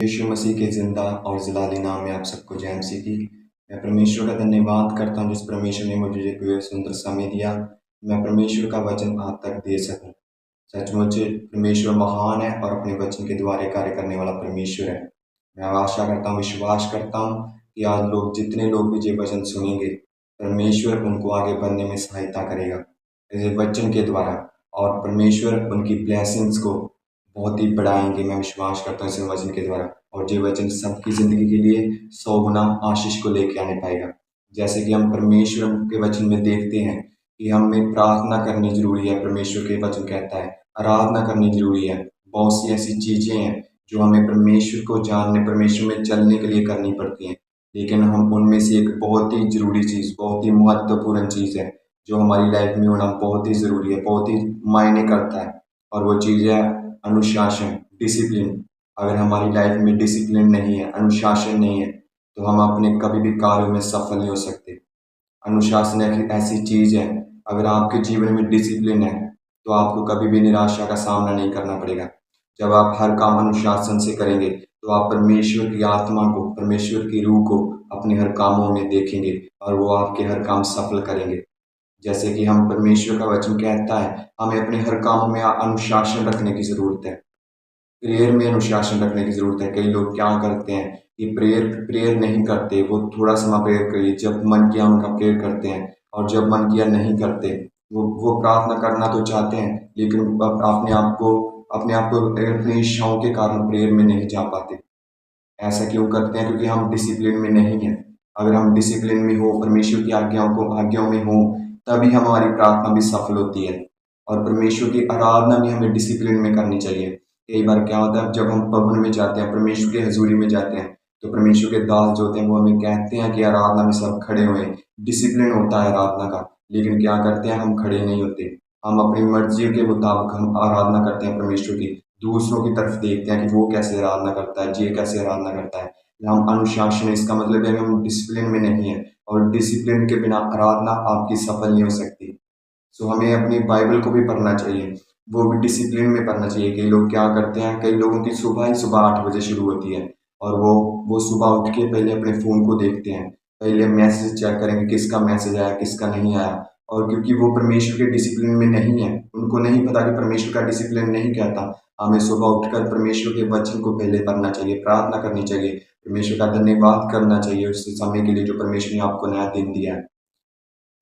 यीशु मसीह के ज़िंदा और जलाली नाम में आप सबको जय मसीह की। मैं परमेश्वर का धन्यवाद करता हूँ जिस परमेश्वर ने मुझे एक सुंदर समय दिया, मैं परमेश्वर का वचन आप तक दे सकूँ। सचमुच परमेश्वर महान है और अपने वचन के द्वारा कार्य करने वाला परमेश्वर है। मैं आशा करता हूँ, विश्वास करता हूँ कि आज लोग जितने लोग भी ये वचन सुनेंगे, परमेश्वर उनको आगे बढ़ने में सहायता करेगा इस वचन के द्वारा, और परमेश्वर उनकी ब्लेसिंग्स को बहुत ही बढ़ाएंगे। मैं विश्वास करता हूँ इस वचन के द्वारा, और ये वचन सबकी ज़िंदगी के लिए 100 गुना आशीष को लेके आने पाएगा। जैसे कि हम परमेश्वर के वचन में देखते हैं कि हमें प्रार्थना करनी जरूरी है। परमेश्वर के वचन कहता है आराधना करनी जरूरी है। बहुत सी ऐसी चीज़ें हैं जो हमें परमेश्वर को जानने, परमेश्वर में चलने के लिए करनी पड़ती हैं, लेकिन हम उनमें से एक बहुत ही ज़रूरी चीज़, बहुत ही महत्वपूर्ण चीज़ है जो हमारी लाइफ में होना बहुत ही ज़रूरी है, बहुत ही मायने करता है, और वो चीज़ है अनुशासन, डिसिप्लिन। अगर हमारी लाइफ में डिसिप्लिन नहीं है, अनुशासन नहीं है, तो हम अपने कभी भी कार्यों में सफल नहीं हो सकते। अनुशासन एक ऐसी चीज़ है, अगर आपके जीवन में डिसिप्लिन है तो आपको कभी भी निराशा का सामना नहीं करना पड़ेगा। जब आप हर काम अनुशासन से करेंगे तो आप परमेश्वर की आत्मा को, परमेश्वर की रूह को अपने हर कामों में देखेंगे और वो आपके हर काम सफल करेंगे। जैसे कि हम परमेश्वर का वचन कहता है हमें अपने हर कामों में अनुशासन रखने की ज़रूरत है। प्रेयर में अनुशासन रखने की ज़रूरत है। कई लोग क्या करते हैं कि प्रेयर प्रेयर नहीं करते, वो थोड़ा समय प्रेयर करिए, जब मन किया उनका प्रेयर करते हैं, और जब मन किया नहीं करते। वो प्रार्थना करना तो चाहते हैं, लेकिन अपने आप को अपनी इच्छाओं के कारण प्रेयर में नहीं जा पाते। ऐसा क्यों करते हैं? क्योंकि हम डिसिप्लिन में नहीं हैं। अगर हम डिसिप्लिन में हो, परमेश्वर की आज्ञाओं में हो, तभी हमारी प्रार्थना भी सफल होती है, और परमेश्वर की आराधना भी हमें डिसिप्लिन में करनी चाहिए। कई बार क्या होता है, जब हम भवन में जाते हैं, परमेश्वर की हजूरी में जाते हैं, तो परमेश्वर के दास जो होते हैं वो हमें कहते हैं कि आराधना में सब खड़े हुए। डिसिप्लिन होता है आराधना का, लेकिन क्या करते हैं, हम खड़े नहीं होते। हम अपनी मर्जी के मुताबिक हम आराधना करते हैं परमेश्वर की, दूसरों की तरफ देखते हैं कि वो कैसे आराधना करता है, ये कैसे आराधना करता है। हम अनुशासन, इसका मतलब है कि हम डिसिप्लिन में नहीं है, और डिसिप्लिन के बिना आराधना आपकी सफल नहीं हो सकती। सो हमें अपनी बाइबल को भी पढ़ना चाहिए, वो भी डिसिप्लिन में पढ़ना चाहिए। कई लोग क्या करते हैं, कई लोगों की सुबह ही सुबह 8 बजे शुरू होती है, और वो सुबह उठ के पहले अपने फ़ोन को देखते हैं, पहले मैसेज चेक करेंगे किसका मैसेज आया, किसका नहीं आया। और क्योंकि वो परमेश्वर के डिसिप्लिन में नहीं है, उनको नहीं पता कि परमेश्वर का डिसिप्लिन नहीं कहता। हमें सुबह उठकर परमेश्वर के वचन को पहले पढ़ना चाहिए, प्रार्थना करनी चाहिए, परमेश्वर का धन्यवाद करना चाहिए उस समय के लिए जो परमेश्वर ने आपको नया दिन दिया है।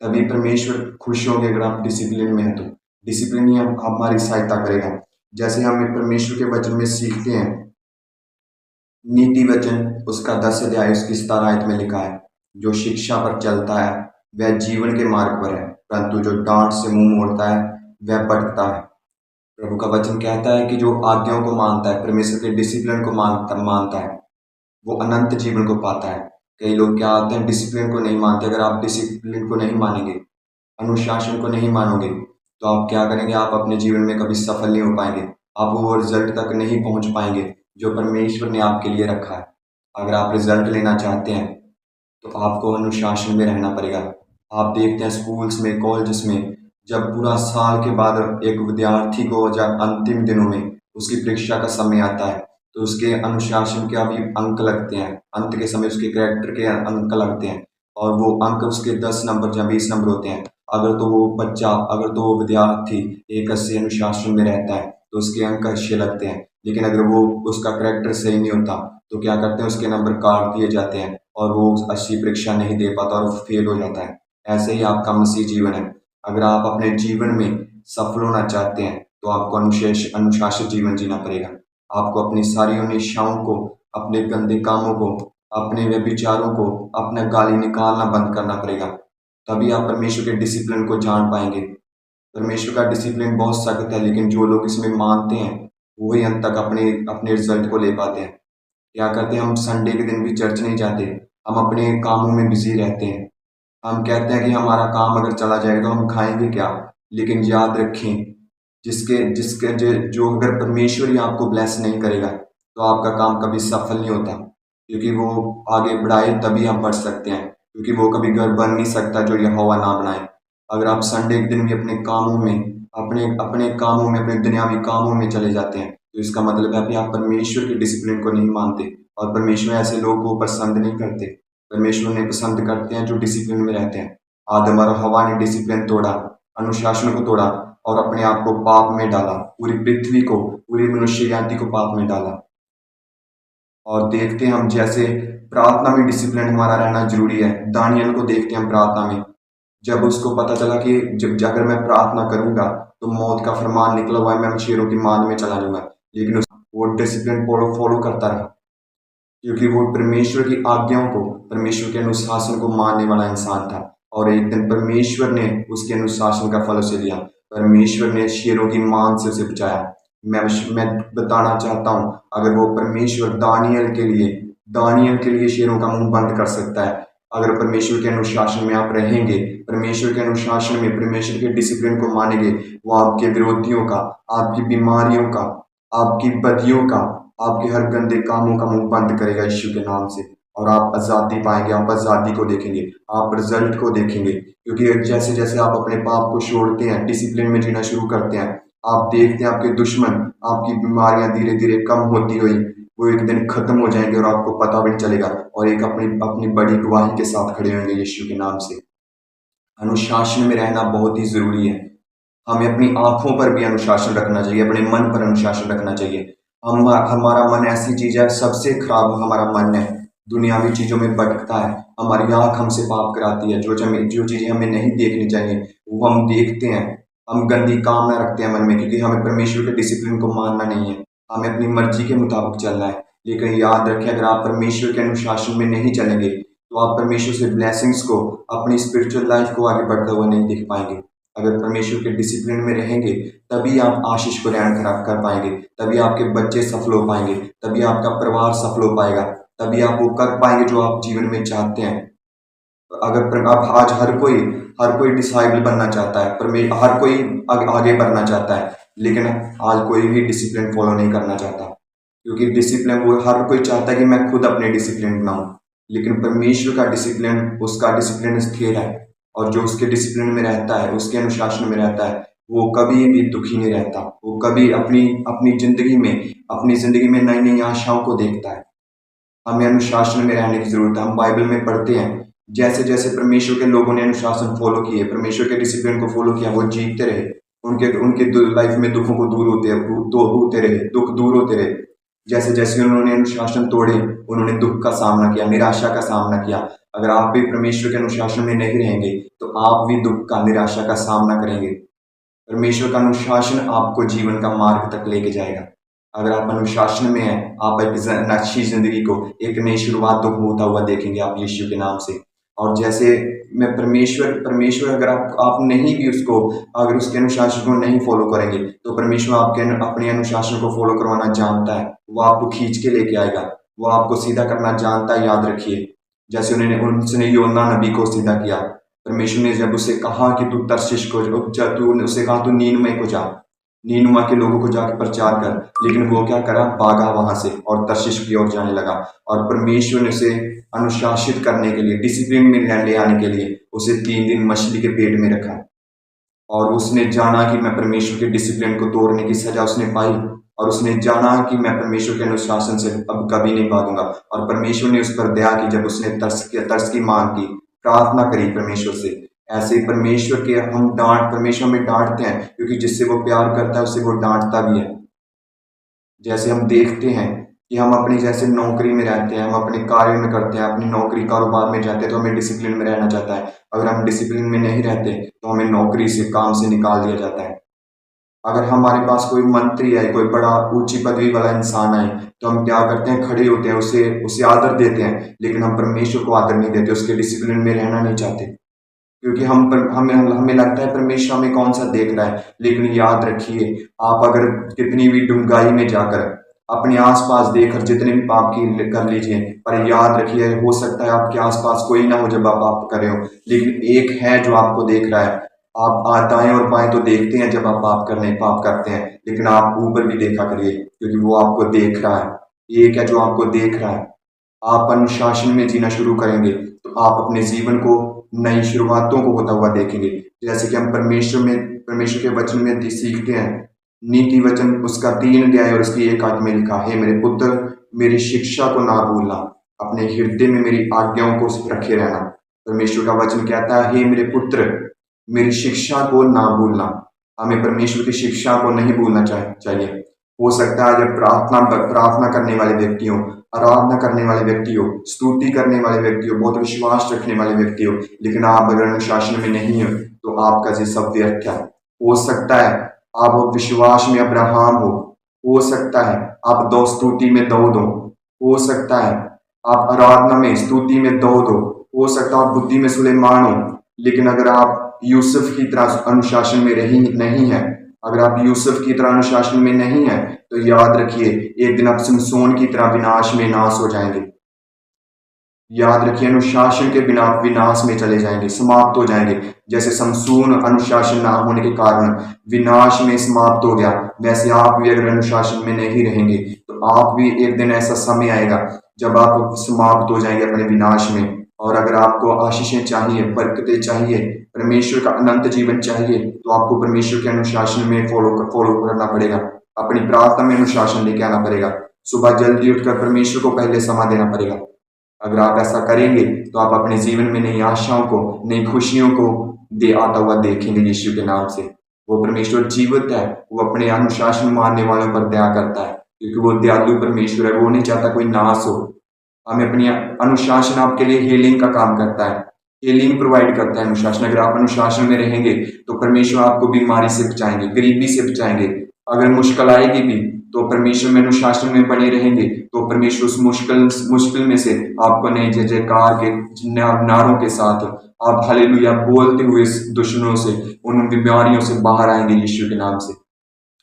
तभी परमेश्वर खुश होंगे। अगर आप डिसिप्लिन में हैं तो डिसिप्लिन ही हमारी सहायता करेगा। जैसे हम परमेश्वर के वचन में सीखते हैं, नीति वचन उसका 10 अध्याय उसकी 17 आयत में लिखा है, जो शिक्षा पर चलता है वह जीवन के मार्ग पर है, परंतु जो डांट से मुंह मोड़ता है वह भटकता है। प्रभु का वचन कहता है कि जो आज्ञाओं को मानता है, परमेश्वर के डिसिप्लिन को मानता है, वो अनंत जीवन को पाता है। कई लोग क्या होते हैं, डिसिप्लिन को नहीं मानते। अगर आप डिसिप्लिन को नहीं मानेंगे, अनुशासन को नहीं मानोगे, तो आप क्या करेंगे, आप अपने जीवन में कभी सफल नहीं हो पाएंगे। आप वो रिजल्ट तक नहीं पहुंच पाएंगे जो परमेश्वर ने आपके लिए रखा है। अगर आप रिजल्ट लेना चाहते हैं तो आपको अनुशासन में रहना पड़ेगा। आप देखते हैं स्कूल्स में, कॉलेजेस में, जब पूरा साल के बाद एक विद्यार्थी को जब अंतिम दिनों में उसकी परीक्षा का समय आता है, तो उसके अनुशासन के अभी अंक लगते हैं, अंत के समय उसके कैरेक्टर के अंक लगते हैं, और वो अंक उसके 10 नंबर या 20 नंबर होते हैं। अगर तो वो विद्यार्थी एक अच्छे अनुशासन में रहता है तो उसके अंक अच्छे लगते हैं, लेकिन अगर वो उसका कैरेक्टर सही नहीं होता तो क्या करते हैं, उसके नंबर काट दिए जाते हैं और वो अच्छी परीक्षा नहीं दे पाता और फेल हो जाता है। ऐसे ही आपका मसीह जीवन है। अगर आप अपने जीवन में सफल होना चाहते हैं तो आपको अनुशासित जीवन जीना पड़ेगा। आपको अपनी सारी उन इच्छाओं को, अपने गंदे कामों को, अपने व्यभिचारों को, अपना गाली निकालना बंद करना पड़ेगा। तभी आप परमेश्वर के डिसिप्लिन को जान पाएंगे। परमेश्वर का डिसिप्लिन बहुत सख्त है, लेकिन जो लोग इसमें मानते हैं वही अंत तक अपने अपने रिजल्ट को ले पाते हैं। क्या करते हैं, हम संडे के दिन भी चर्च नहीं जाते, हम अपने कामों में बिजी रहते हैं। हम कहते हैं कि हमारा काम अगर चला जाएगा तो हम खाएंगे क्या। लेकिन याद रखें, जिसके जिसके जो अगर परमेश्वर ही आपको ब्लेस नहीं करेगा तो आपका काम कभी सफल नहीं होता, क्योंकि वो आगे बढ़ाए तभी हम बढ़ सकते हैं, क्योंकि वो कभी घर बन नहीं सकता जो यहोवा ना बनाए। अगर आप संडे के दिन भी अपने कामों में, अपने अपने कामों में, अपने दुनियावी कामों में चले जाते हैं, तो इसका मतलब है कि आप परमेश्वर के डिसिप्लिन को नहीं मानते, और परमेश्वर ऐसे लोगों को पसंद नहीं करते। परमेश्वर ने पसंद करते हैं जो डिसिप्लिन में रहते हैं। आदम और हवा ने डिसिप्लिन तोड़ा, अनुशासन को तोड़ा, और अपने आप को पाप में डाला, पूरी पृथ्वी को, पूरी मनुष्य जाति को पाप में डाला। और देखते हैं हम जैसे प्रार्थना में डिसिप्लिन हमारा रहना जरूरी है। दानियल को देखते हैं हम प्रार्थना में, जब उसको पता चला कि जब अगर मैं प्रार्थना करूंगा तो मौत का फरमान निकला हुआ है, मैं शेरों की मान में चला जाऊंगा, लेकिन वो डिसिप्लिन फॉलो करता रहा, क्योंकि वो परमेश्वर की आज्ञाओं को, परमेश्वर के अनुशासन को मानने वाला इंसान था। और एक दिन परमेश्वर ने उसके अनुशासन का फल उसे लिया। परमेश्वर ने शेरों की मान से उसे बचाया। मैं बताना चाहता हूँ, अगर वो परमेश्वर दानियल के लिए शेरों का मुंह बंद कर सकता है, अगर परमेश्वर के अनुशासन में आप रहेंगे, परमेश्वर के अनुशासन में, परमेश्वर के डिसिप्लिन को मानेंगे, वो आपके विरोधियों का, आपकी बीमारियों का, आपकी बदियों का, आपके हर गंदे कामों का मुंह बंद करेगा यीशु के नाम से। और आप आज़ादी पाएंगे, आप आज़ादी को देखेंगे, आप रिजल्ट को देखेंगे। क्योंकि जैसे जैसे आप अपने पाप को छोड़ते हैं, डिसिप्लिन में जीना शुरू करते हैं, आप देखते हैं आपके दुश्मन, आपकी बीमारियां धीरे धीरे कम होती हुई वो एक दिन खत्म हो जाएंगे, और आपको पता भी नहीं चलेगा, और एक अपनी अपनी बड़ी गवाही के साथ खड़े होंगे यीशु के नाम से। अनुशासन में रहना बहुत ही जरूरी है। हमें अपनी आंखों पर भी अनुशासन रखना चाहिए, अपने मन पर अनुशासन रखना चाहिए। हमारा मन ऐसी चीज है, सबसे खराब हमारा मन है, दुनियावी चीजों में भटकता है। हमारी आंख हमसे पाप कराती है, जो चीजें हमें नहीं देखनी चाहिए वो हम देखते हैं। हम गंदी कामना रखते हैं मन में, क्योंकि हमें परमेश्वर के डिसिप्लिन को मानना नहीं है, हमें अपनी मर्जी के मुताबिक चलना है। लेकिन याद रखें, अगर आप परमेश्वर के अनुशासन में नहीं चलेंगे तो आप परमेश्वर से ब्लेसिंग्स को, अपनी स्पिरिचुअल लाइफ को आगे बढ़ता हुआ नहीं देख पाएंगे। अगर परमेश्वर के डिसिप्लिन में रहेंगे तभी आप आशीष को ग्रहण कर पाएंगे, तभी आपके बच्चे सफल हो पाएंगे, तभी आपका परिवार सफल हो पाएगा, तभी आप वो कर पाएंगे जो आप जीवन में चाहते हैं। अगर आप आज हर कोई डिसाइबल बनना चाहता है, पर हर कोई आगे बढ़ना चाहता है, लेकिन आज कोई भी डिसिप्लिन फॉलो नहीं करना चाहता। क्योंकि डिसिप्लिन, वो हर कोई चाहता है कि मैं खुद अपने डिसिप्लिन बनाऊं, लेकिन परमेश्वर का डिसिप्लिन, उसका डिसिप्लिन स्थिर है, और जो उसके डिसिप्लिन में रहता है, उसके अनुशासन में रहता है, वो कभी भी दुखी नहीं रहता। वो कभी अपनी अपनी जिंदगी में नई नई आशाओं को देखता है। हमें अनुशासन में रहने की जरूरत है। हम बाइबल में पढ़ते हैं, जैसे जैसे परमेश्वर के लोगों ने अनुशासन फॉलो किए, परमेश्वर के डिसिप्लिन को फॉलो किया, वो जीतते रहे। उनके उनके लाइफ में दुखों को होते रहे, दुख दूर होते रहे। जैसे जैसे उन्होंने अनुशासन तोड़े, उन्होंने दुख का सामना किया, निराशा का सामना किया। अगर आप भी परमेश्वर के अनुशासन में नहीं रहेंगे तो आप भी दुख का, निराशा का सामना करेंगे। परमेश्वर का अनुशासन आपको जीवन का मार्ग तक लेके जाएगा। अगर आप अनुशासन में हैं, आप एक अच्छी जिंदगी को, एक नई शुरुआत को होता हुआ देखेंगे आप यीशु के नाम से। और जैसे मैं परमेश्वर अगर आप नहीं भी उसको, अगर उसके अनुशासन को नहीं फॉलो करेंगे, तो परमेश्वर आपके अपने अनुशासन को फॉलो करवाना जानता है। वो आपको खींच के लेके आएगा, वो आपको सीधा करना जानता है, याद रखिए। जैसे उसने योना नबी को सीधा किया। परमेश्वर ने जब उसे कहा कि तू तर्शिश को, तू उसे कहा तू नीनवे को जा, नीनुमा के लोगों को जाकर प्रचार कर, लेकिन वो क्या करा, भागा वहां से और तर्शिश की ओर जाने लगा। और परमेश्वर ने उसे अनुशासित करने के लिए, डिसिप्लिन में ले आने के लिए उसे 3 दिन मछली के पेट में रखा। और उसने जाना कि मैं परमेश्वर के डिसिप्लिन को तोड़ने की सजा उसने पाई, और उसने जाना कि मैं परमेश्वर के अनुशासन से अब कभी नहीं भागूंगा। और परमेश्वर ने उस पर दया की, जब उसने तरस की मांग की, प्रार्थना करी परमेश्वर से। ऐसे ही परमेश्वर में डांटते हैं, क्योंकि जिससे वो प्यार करता है उससे वो डांटता भी है। जैसे हम देखते हैं कि हम अपनी जैसे नौकरी में रहते हैं, हम अपने कार्य में करते हैं, अपनी नौकरी कारोबार में जाते हैं, तो हमें डिसिप्लिन में रहना चाहता है। अगर हम डिसिप्लिन में नहीं रहते तो हमें नौकरी से, काम से निकाल दिया जाता है। अगर हमारे पास कोई मंत्री है, कोई बड़ा ऊंची पदवी वाला इंसान है, तो हम क्या करते हैं, खड़े होते हैं, उसे आदर देते हैं, लेकिन हम परमेश्वर को आदर नहीं देते, उसके डिसिप्लिन में रहना नहीं चाहते। क्योंकि हमें लगता है परमेश्वर हमें कौन सा देख रहा है। लेकिन याद रखिए, आप अगर कितनी भी डूंगाई में जाकर अपने आसपास देखकर जितने भी पाप की कर लीजिए, पर याद रखिए, हो सकता है आपके आसपास कोई ना हो जब आप पाप कर रहे हो, लेकिन एक है जो आपको देख रहा है। आप दाएं और बाएं तो देखते हैं जब आप पाप करते हैं, लेकिन आप ऊपर भी देखा करिए, क्योंकि वो आपको देख रहा है। एक है जो आपको देख रहा है। आप अनुशासन में जीना शुरू करेंगे तो आप अपने जीवन को नई शुरुआतों को होता हुआ देखेंगे। जैसे कि हम परमेश्वर के वचन में सीखते हैं नीति वचन उसका 3 अध्याय और उसकी 1 आयत में लिखा है, मेरे पुत्र मेरी शिक्षा को ना भूलना, अपने हृदय में मेरी आज्ञाओं को रखे रहना। परमेश्वर का वचन कहता है, हे मेरे पुत्र मेरी शिक्षा को ना भूलना। हमें परमेश्वर की शिक्षा को नहीं भूलना चाहिए। हो सकता है जब प्रार्थना करने वाले व्यक्ति हो, आराधना करने वाले व्यक्ति हो, स्तुति करने वाले व्यक्ति हो, बहुत विश्वास रखने वाले व्यक्ति हो, लेकिन आप अगर अनुशासन में नहीं हो तो आपका ये सब व्यर्थ है। हो सकता है आप विश्वास में अब्राहम हो सकता है आप दो स्तुति में दाऊद हो सकता है आप आराधना में स्तुति में दाऊद हो सकता है आप बुद्धि में सुलेमान हो, लेकिन अगर आप यूसुफ की तरह अनुशासन में नहीं है, अगर आप यूसुफ की तरह अनुशासन में नहीं है, तो याद रखिए एक दिन आप समसोन की तरह विनाश में नाश हो जाएंगे। याद रखिए अनुशासन के बिना विनाश में चले जाएंगे, समाप्त हो जाएंगे। जैसे समसून अनुशासन ना होने के कारण विनाश में समाप्त हो गया, वैसे आप भी अगर अनुशासन में नहीं रहेंगे तो आप भी एक दिन ऐसा समय आएगा जब आप समाप्त हो जाएंगे अपने विनाश में। और अगर आपको आशीषें चाहिए, बरकतें चाहिए, परमेश्वर का अनंत जीवन चाहिए, तो आपको परमेश्वर के अनुशासन में फॉलो करना पड़ेगा। अपनी प्रार्थना में अनुशासन लेके आना पड़ेगा। सुबह जल्दी उठकर परमेश्वर को पहले समय देना पड़ेगा। अगर आप ऐसा करेंगे तो आप अपने जीवन में नई आशाओं को, नई खुशियों को दे आता हुआ देखेंगे यीशु के नाम से। वो परमेश्वर जीवित है, वो अपने अनुशासन मानने वालों पर दया करता है, क्योंकि वो दयालु परमेश्वर है। वो नहीं चाहता कोई नाश हो। हमें अपनी अनुशासन आपके लिए हीलिंग का काम करता है, हीलिंग प्रोवाइड करता है अनुशासन। अगर आप अनुशासन में रहेंगे तो परमेश्वर आपको बीमारी से बचाएंगे, गरीबी से बचाएंगे। अगर मुश्किल आएगी भी तो परमेश्वर में अनुशासन में बने रहेंगे तो परमेश्वर उस मुश्किल में से आपको नए जय जयकार के नारों के साथ आप हालेलुया बोलते हुए इस दुश्मनों से, उन बीमारियों से बाहर आएंगे यीशु के नाम से।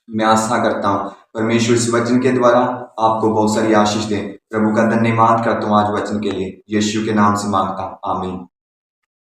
मैं आशा करता हूँ परमेश्वर इस वचन के द्वारा आपको बहुत सारी आशीष दें। प्रभु का धन्यवाद करता हूँ आज वचन के लिए, यीशु के नाम से मांगता हूँ, आमीन।